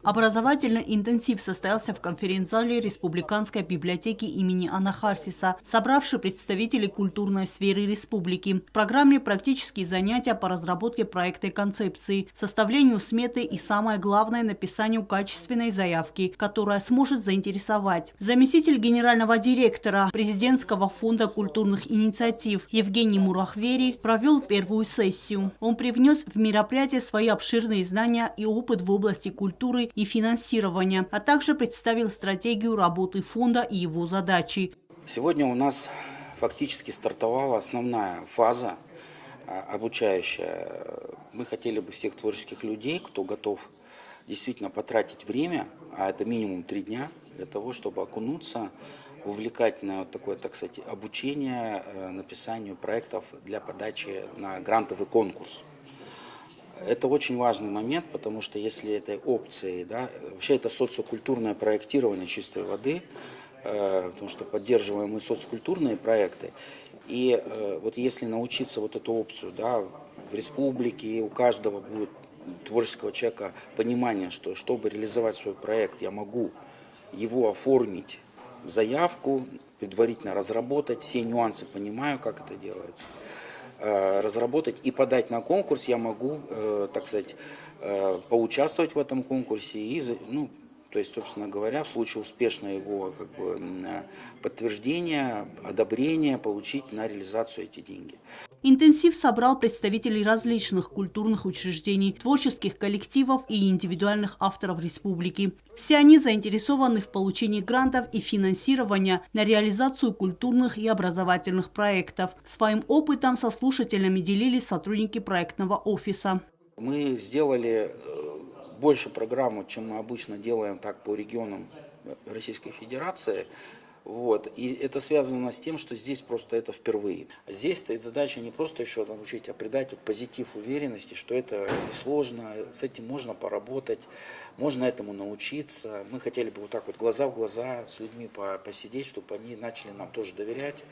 Образовательный интенсив состоялся в конференц-зале Республиканской библиотеки имени Анахарсиса, собравший представителей культурной сферы республики. В программе практические занятия по разработке проекта и концепции, составлению сметы и, самое главное, написанию качественной заявки, которая сможет заинтересовать. Заместитель генерального директора Президентского фонда культурных инициатив Евгений Мурахвери провел первую сессию. Он привнес в мероприятие свои обширные знания и опыт в области культуры и финансирования, а также представил стратегию работы фонда и его задачи. Сегодня у нас фактически стартовала основная фаза обучающая. Мы хотели бы всех творческих людей, кто готов действительно потратить время, а это минимум 3 дня, для того, чтобы окунуться в увлекательное такое, так сказать, обучение написанию проектов для подачи на грантовый конкурс. Это очень важный момент, потому что если этой опцией, да, вообще это социокультурное проектирование чистой воды, потому что поддерживаем мы соцкультурные проекты. И вот если научиться вот эту опцию, да, в республике у каждого будет творческого человека понимание, что чтобы реализовать свой проект, я могу его оформить, заявку, предварительно разработать, все нюансы понимаю, как это делается, разработать и подать на конкурс, я могу, так сказать, поучаствовать в этом конкурсе и, ну, то есть, собственно говоря, в случае успешного его подтверждения, одобрения, получить на реализацию эти деньги. Интенсив собрал представителей различных культурных учреждений, творческих коллективов и индивидуальных авторов республики. Все они заинтересованы в получении грантов и финансирования на реализацию культурных и образовательных проектов. Своим опытом со слушателями делились сотрудники проектного офиса. Мы сделали больше программу, чем мы обычно делаем так по регионам Российской Федерации. Вот. И это связано с тем, что здесь просто это впервые. Здесь стоит задача не просто еще научить, а придать вот позитив уверенности, что это несложно, с этим можно поработать, можно этому научиться. Мы хотели бы вот так вот глаза в глаза с людьми посидеть, чтобы они начали нам тоже доверять.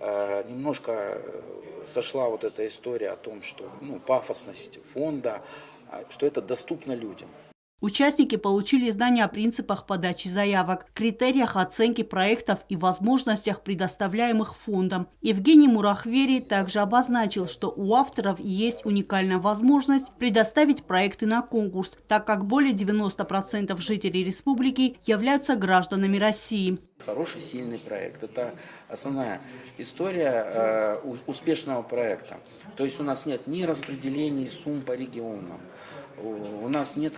Немножко сошла вот эта история о том, что пафосность фонда, что это доступно людям. Участники получили знания о принципах подачи заявок, критериях оценки проектов и возможностях, предоставляемых фондом. Евгений Мурахвери также обозначил, что у авторов есть уникальная возможность предоставить проекты на конкурс, так как более 90% жителей республики являются гражданами России. Хороший, сильный проект – это основная история успешного проекта. То есть у нас нет ни распределений сумм по регионам, у нас нет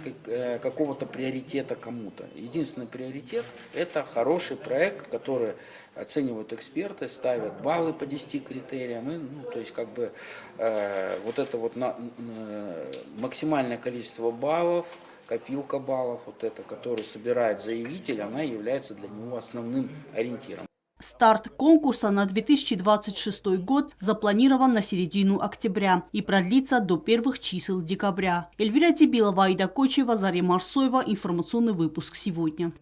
какого-то приоритета кому-то. Единственный приоритет – это хороший проект, который оценивают эксперты, ставят баллы по 10 критериям. И, то есть вот это вот максимальное количество баллов, копилка баллов, вот это, которую собирает заявитель, она является для него основным ориентиром. Старт конкурса на 2026 год запланирован на середину октября и продлится до первых чисел декабря. Эльвира Тибилова, Аида Кочева, Заря Марсоева. Информационный выпуск сегодня.